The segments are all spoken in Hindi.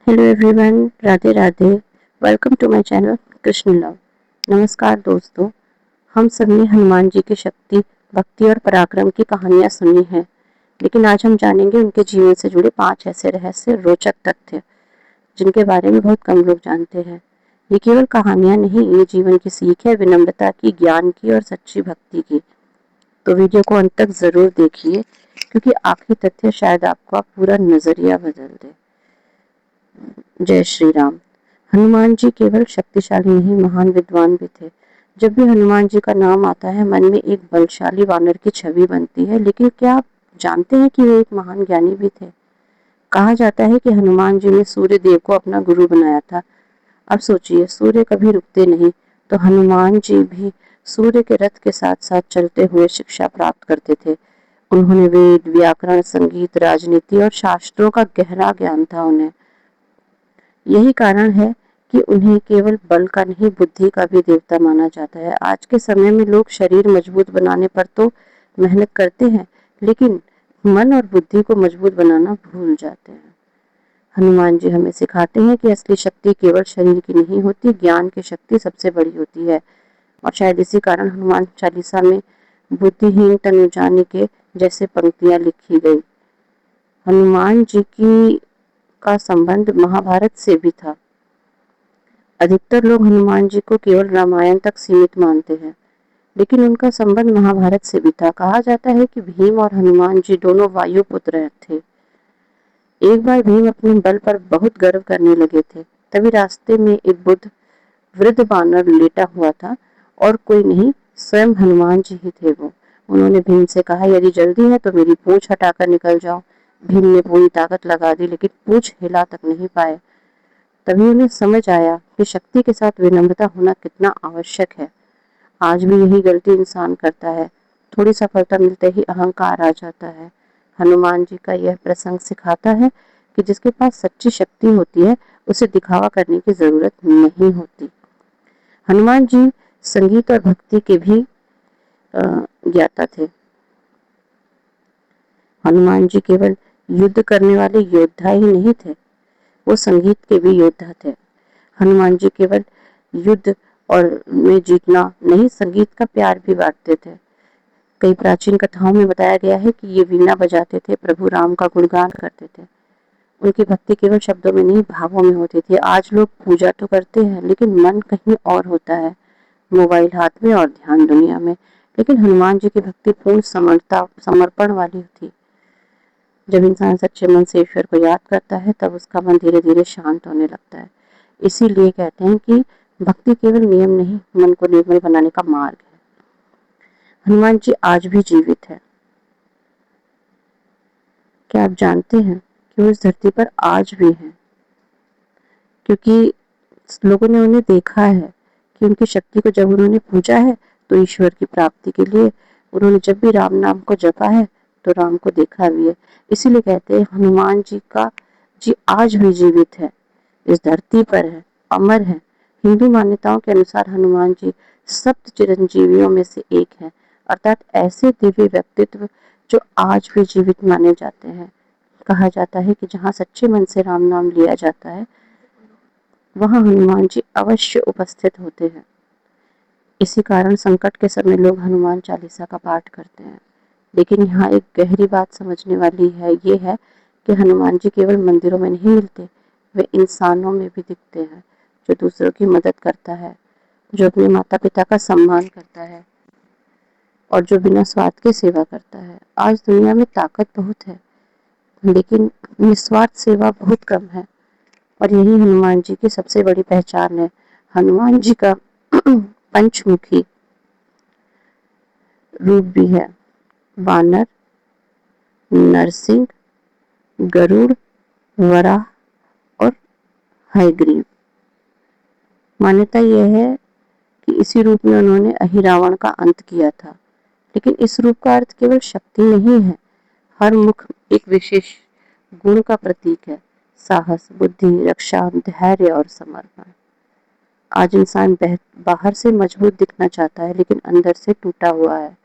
Hello everyone, Radhe Radhe. Welcome to my channel Krishna love. नमस्कार दोस्तों, हम सब ने हनुमान जी की शक्ति, भक्ति और पराक्रम की कहानियां सुनी हैं, लेकिन आज हम जानेंगे उनके जीवन से जुड़े 5 ऐसे रहस्य रोचक तथ्य जिनके बारे में बहुत कम लोग जानते हैं। ये केवल कहानियां नहीं, ये जीवन की सीख है, विनम्रता की, ज्ञान की और सच्ची भक्ति की। तो वीडियो को अंत तक जरूर देखिए, क्योंकि आखिरी तथ्य शायद आपका पूरा नजरिया बदल दे। जय श्री राम। हनुमान जी केवल शक्तिशाली नहीं, महान विद्वान भी थे। जब भी हनुमान जी का नाम आता है, मन में एक बलशाली वानर की छवि बनती है, लेकिन क्या आप जानते हैं कि वे एक महान ज्ञानी भी थे? कहा जाता है कि हनुमान जी ने सूर्य देव को अपना गुरु बनाया था। अब सोचिए, सूर्य कभी रुकते नहीं, तो हनुमान जी भी सूर्य के रथ के साथ साथ चलते हुए शिक्षा प्राप्त करते थे। उन्होंने वेद, व्याकरण, संगीत, राजनीति और शास्त्रों का गहरा ज्ञान था उन्हें। यही कारण है कि उन्हें केवल बल का नहीं, बुद्धि का भी देवता माना जाता है। आज के समय में लोग शरीर मजबूत बनाने पर तो मेहनत करते हैं, लेकिन मन और बुद्धि को मजबूत बनाना भूल जाते हैं। हनुमान जी हमें सिखाते हैं कि असली शक्ति केवल शरीर की नहीं होती, ज्ञान की शक्ति सबसे बड़ी होती है। और शायद इसी कारण हनुमान चालीसा में बुद्धिहीन तनु जानिके जैसे पंक्तियां लिखी गई। हनुमान जी की का संबंध महाभारत से भी था। अधिकतर लोग हनुमान जी को केवल रामायण तक सीमित मानते हैं, लेकिन उनका संबंध महाभारत से भी था। कहा जाता है कि भीम और हनुमान जी दोनों वायु पुत्र थे। एक बार भीम अपने बल पर बहुत गर्व करने लगे थे। तभी रास्ते में एक वृद्ध बानर लेटा हुआ था, और कोई नहीं, स्वयं हनुमान जी ही थे वो। उन्होंने भीम से कहा, यदि जल्दी है तो मेरी पूंछ हटाकर निकल जाओ। भीम ने पूरी ताकत लगा दी, लेकिन पूंछ हिला तक नहीं पाए। तभी उन्हें समझ आया कि शक्ति के साथ विनम्रता होना कितना आवश्यक है। आज भी यही गलती इंसान करता है। थोड़ी सफलता मिलते ही अहंकार आ जाता है। हनुमान जी का यह प्रसंग सिखाता है कि जिसके पास सच्ची शक्ति होती है, उसे दिखावा करने की जरूरत नहीं होती। हनुमान जी संगीत और भक्ति के भी ज्ञाता थे। हनुमान जी केवल युद्ध करने वाले योद्धा ही नहीं थे, वो संगीत के भी योद्धा थे। हनुमान जी केवल युद्ध और में जीतना नहीं, संगीत का प्यार भी बांटते थे। कई प्राचीन कथाओं में बताया गया है कि ये वीणा बजाते थे, प्रभु राम का गुणगान करते थे। उनकी भक्ति केवल शब्दों में नहीं, भावों में होती थी। आज लोग पूजा तो करते हैं, लेकिन मन कहीं और होता है, मोबाइल हाथ में और ध्यान दुनिया में। लेकिन हनुमान जी की भक्ति पूर्ण समर्पण वाली थी। जब इंसान सच्चे मन से ईश्वर को याद करता है, तब उसका मन धीरे धीरे शांत होने लगता है। इसीलिए कहते हैं कि भक्ति केवल नियम नहीं, मन को निर्मल बनाने का मार्ग है। हनुमान जी आज भी जीवित है। क्या आप जानते हैं कि वो इस धरती पर आज भी हैं? क्योंकि लोगों ने उन्हें देखा है कि उनकी शक्ति को जब उन्होंने पूजा है, तो ईश्वर की प्राप्ति के लिए उन्होंने जब भी राम नाम को जपा है, तो राम को देखा भी है। इसीलिए कहते हैं हनुमान जी आज भी जीवित है, इस धरती पर है, अमर है। हिंदू मान्यताओं के अनुसार हनुमान जी सप्त चिरंजीवियों में से एक है, अर्थात ऐसे दिव्य व्यक्तित्व जो आज भी जीवित माने जाते हैं। कहा जाता है कि जहाँ सच्चे मन से राम नाम लिया जाता है, वहाँ हनुमान जी अवश्य उपस्थित होते हैं। इसी कारण संकट के समय लोग हनुमान चालीसा का पाठ करते हैं। लेकिन यहाँ एक गहरी बात समझने वाली है, ये है कि हनुमान जी केवल मंदिरों में नहीं मिलते, वे इंसानों में भी दिखते हैं, जो दूसरों की मदद करता है, जो अपने माता पिता का सम्मान करता है और जो बिना स्वार्थ के सेवा करता है। आज दुनिया में ताकत बहुत है, लेकिन निस्वार्थ सेवा बहुत कम है, और यही हनुमान जी की सबसे बड़ी पहचान है। हनुमान जी का पंचमुखी रूप भी है, वानर, नरसिंह, गरुड़, वराह और हयग्रीव। मान्यता यह है कि इसी रूप में उन्होंने अहिरावण का अंत किया था। लेकिन इस रूप का अर्थ केवल शक्ति नहीं है, हर मुख एक विशेष गुण का प्रतीक है, साहस, बुद्धि, रक्षा, धैर्य और समर्पण। आज इंसान बाहर से मजबूत दिखना चाहता है, लेकिन अंदर से टूटा हुआ है,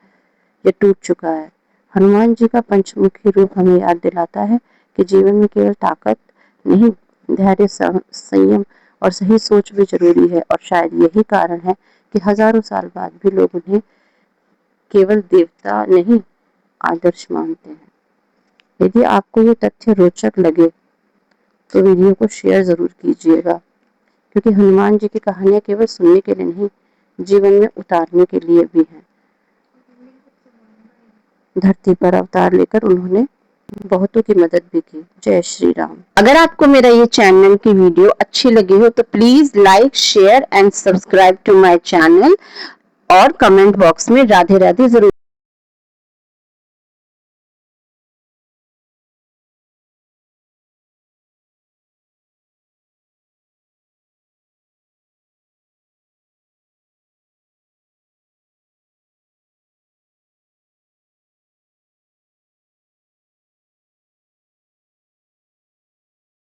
ये टूट चुका है। हनुमान जी का पंचमुखी रूप हमें याद दिलाता है कि जीवन में केवल ताकत नहीं, धैर्य, संयम और सही सोच भी जरूरी है, और शायद यही कारण है कि हजारों साल बाद भी लोग उन्हें केवल देवता नहीं, आदर्श मानते हैं। यदि आपको ये तथ्य रोचक लगे तो वीडियो को शेयर जरूर कीजिएगा, क्योंकि हनुमान जी की कहानियां केवल सुनने के लिए नहीं, जीवन में उतारने के लिए भी हैं। धरती पर अवतार लेकर उन्होंने बहुतों की मदद भी की। जय श्री राम। अगर आपको मेरा ये चैनल की वीडियो अच्छी लगी हो तो please like, share and subscribe to my channel, और कमेंट बॉक्स में राधे राधे जरूर